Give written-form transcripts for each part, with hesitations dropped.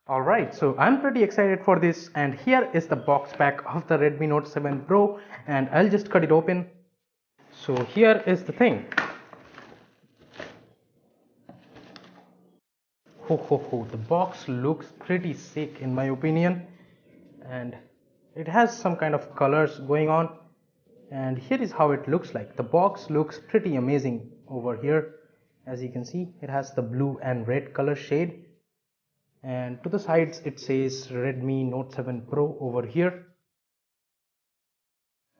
Alright, so I'm pretty excited for this, and here is the box pack of the Redmi Note 7 Pro, and I'll just cut it open. So here is the thing. Ho ho ho, the box looks pretty sick in my opinion, and it has some kind of colors going on, and here is how it looks like. The box looks pretty amazing over here. As you can see, it has the blue and red color shade, and to the sides it says Redmi Note 7 Pro over here.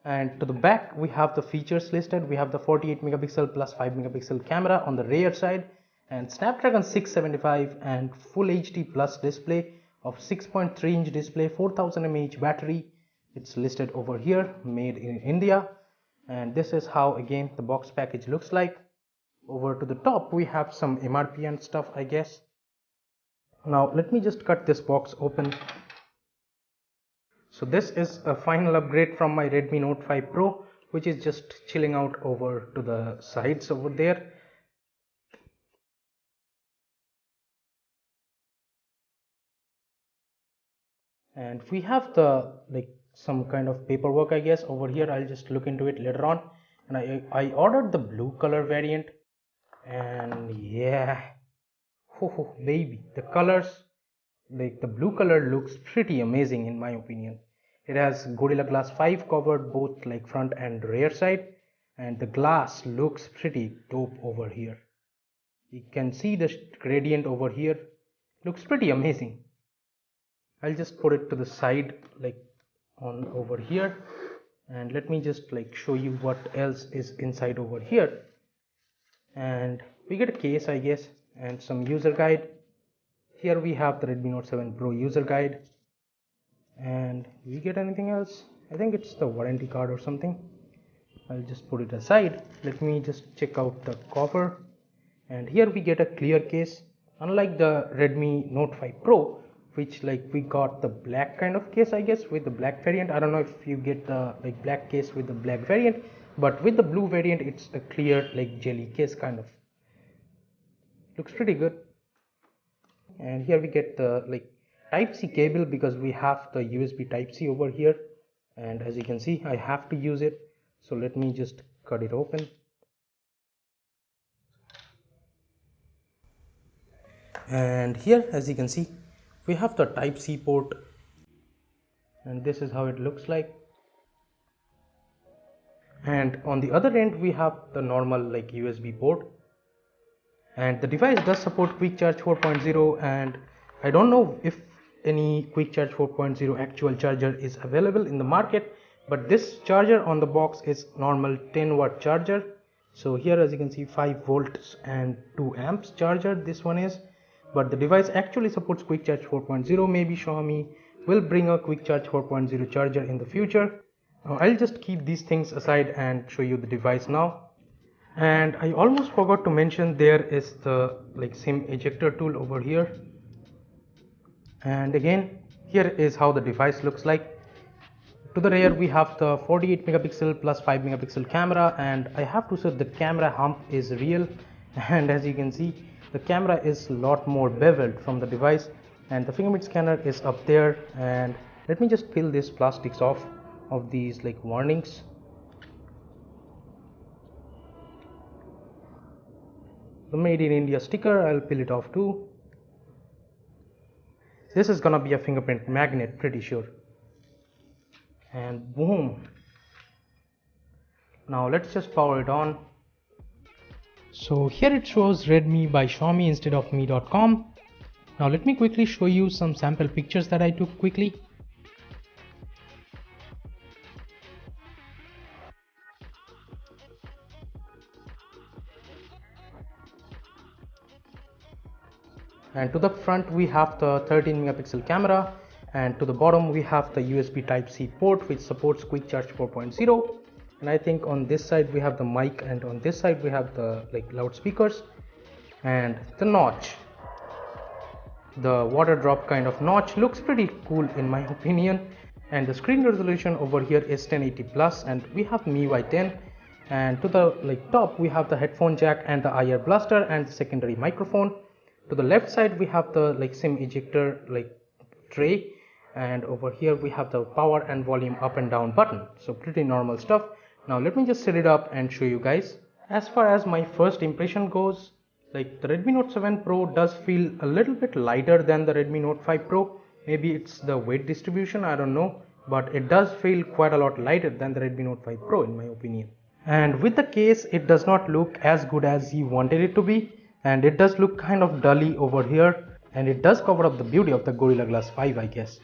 And to the back we have the features listed. We have the 48 megapixel plus 5 megapixel camera on the rear side, and Snapdragon 675 and full HD plus display of 6.3 inch display, 4000 mAh battery. It's listed over here, made in India. And this is how again the box package looks like. Over to the top we have some MRP and stuff, I guess. Now let me just cut this box open. So this is a final upgrade from my Redmi Note 5 Pro, which is just chilling out over to the sides over there. And we have the some kind of paperwork, I guess, over here. I'll just look into it later on. And I ordered the blue color variant, and yeah, oh baby, the colors, the blue color looks pretty amazing in my opinion. It has Gorilla Glass 5 covered both front and rear side, and the glass looks pretty dope over here. You can see the gradient over here, looks pretty amazing. I'll just put it to the side on over here, and let me just show you what else is inside over here. And we get a case, I guess, and some user guide. Here we have the Redmi Note 7 Pro user guide, and we get anything else? I think it's the warranty card or something. I'll just put it aside. Let me just check out the cover, and here we get a clear case. Unlike the Redmi Note 5 Pro, which we got the black kind of case, I guess, with the black variant. I don't know if you get the black case with the black variant, but with the blue variant it's a clear jelly case kind of. Looks pretty good. And here we get the type C cable, because we have the USB type C over here, and as you can see I have to use it. So let me just cut it open. And here, as you can see, we have the type C port, and this is how it looks like. And on the other end we have the normal USB port, and the device does support quick charge 4.0, and I don't know if any quick charge 4.0 actual charger is available in the market, but this charger on the box is normal 10-watt charger. So here, as you can see, 5 volts and 2 amps charger this one is, but the device actually supports quick charge 4.0. maybe Xiaomi will bring a quick charge 4.0 charger in the future. I'll just keep these things aside and show you the device now. And I almost forgot to mention, there is the SIM ejector tool over here. And again, here is how the device looks like. To the rear we have the 48 megapixel plus 5 megapixel camera, and I have to say the camera hump is real. And as you can see, the camera is a lot more beveled from the device, and the fingerprint scanner is up there. And let me just peel these plastics off of these warnings. The made in India sticker, I'll peel it off too. This is gonna be a fingerprint magnet, pretty sure. And boom. Now let's just power it on. So here it shows Redmi by Xiaomi instead of mi.com. Now let me quickly show you some sample pictures that I took quickly. And to the front we have the 13 megapixel camera, and to the bottom we have the USB type C port, which supports quick charge 4.0. and I think on this side we have the mic, and on this side we have the loudspeakers. And the notch, the water drop kind of notch, looks pretty cool in my opinion. And the screen resolution over here is 1080 plus, and we have MIUI 10. And to the top we have the headphone jack and the IR blaster and the secondary microphone. To the left side we have the like SIM ejector like tray, and over here we have the power and volume up and down button. So pretty normal stuff. Now let me just set it up and show you guys. As far as my first impression goes, like the Redmi Note 7 Pro does feel a little bit lighter than the Redmi Note 5 Pro. Maybe it's the weight distribution, I don't know, but it does feel quite a lot lighter than the Redmi Note 5 Pro in my opinion. And with the case, it does not look as good as you wanted it to be, and it does look kind of dully over here, and it does cover up the beauty of the Gorilla Glass 5, I guess.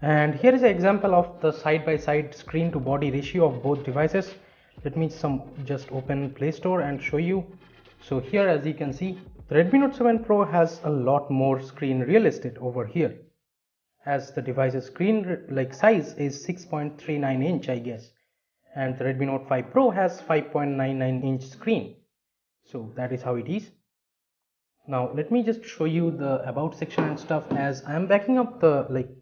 And here is an example of the side-by-side screen to body ratio of both devices. Let me just open Play Store and show you. So here, as you can see, the Redmi Note 7 Pro has a lot more screen real estate over here, as the device's screen like size is 6.39 inch, I guess, and the Redmi Note 5 Pro has 5.99 inch screen. So that is how it is. Now let me just show you the about section and stuff, as I am backing up the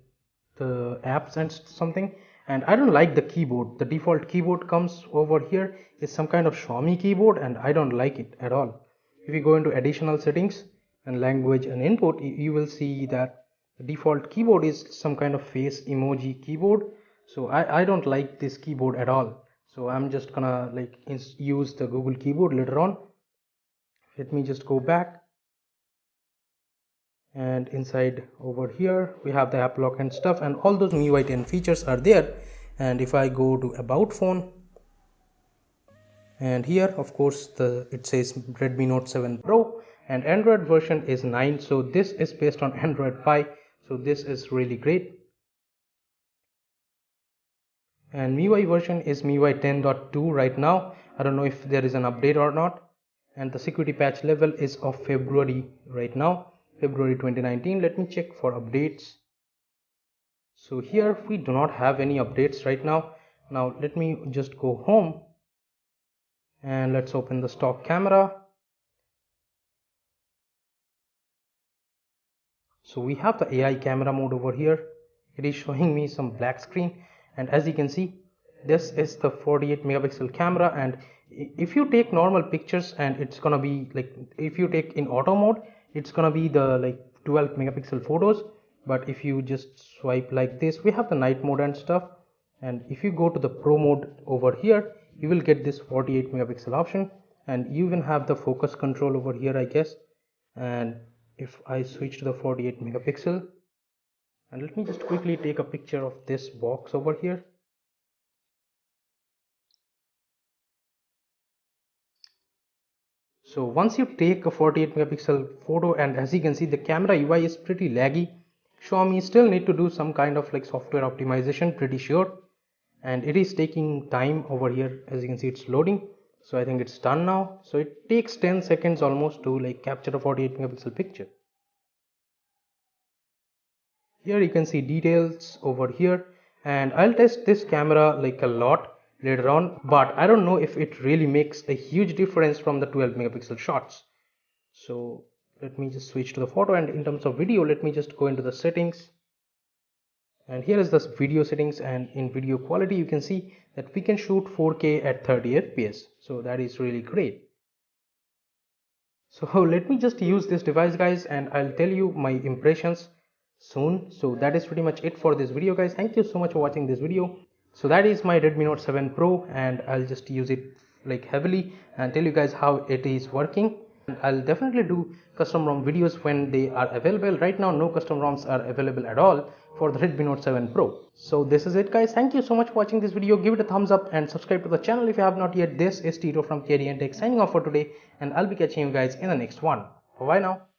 apps and something, and I don't like the keyboard. The default keyboard comes over here is some kind of Xiaomi keyboard, and I don't like it at all. If you go into additional settings and language and input, you will see that the default keyboard is some kind of face emoji keyboard. So I don't like this keyboard at all. So I'm just gonna like use the Google keyboard later on. Let me just go back, and inside over here we have the app lock and stuff, and all those MIUI 10 features are there. And if I go to about phone, and here of course it says Redmi Note 7 Pro, and Android version is 9, so this is based on Android Pie, so this is really great. And MIUI version is MIUI 10.2 right now. I don't know if there is an update or not. And the security patch level is of February right now, February 2019. Let me check for updates. So here we do not have any updates right now. Now let me just go home, and let's open the stock camera. So we have the AI camera mode over here. It is showing me some black screen, and as you can see, this is the 48 megapixel camera. And if you take normal pictures, and it's gonna be like, if you take in auto mode, it's gonna be the like 12 megapixel photos. But if you just swipe like this, we have the night mode and stuff. And if you go to the pro mode over here, you will get this 48 megapixel option, and you even have the focus control over here, I guess. And if I switch to the 48 megapixel, and let me just quickly take a picture of this box over here. So once you take a 48 megapixel photo, and as you can see, the camera UI is pretty laggy. Xiaomi still need to do some kind of like software optimization, pretty sure, and it is taking time over here. As you can see, it's loading, so I think it's done now. So it takes 10 seconds almost to like capture a 48 megapixel picture. Here you can see details over here, and I'll test this camera like a lot later on, but I don't know if it really makes a huge difference from the 12 megapixel shots. So let me just switch to the photo, and in terms of video, let me just go into the settings, and here is the video settings. And in video quality, you can see that we can shoot 4K at 30 fps, so that is really great. So let me just use this device, guys, and I'll tell you my impressions soon. So that is pretty much it for this video, guys. Thank you so much for watching this video. So that is my Redmi Note 7 Pro, and I'll just use it like heavily and tell you guys how it is working. I'll definitely do custom ROM videos when they are available. Right now no custom ROMs are available at all for the Redmi Note 7 Pro. So this is it, guys. Thank you so much for watching this video. Give it a thumbs up and subscribe to the channel if you have not yet. This is Tito from KDN Tech signing off for today, and I'll be catching you guys in the next one. Bye bye now.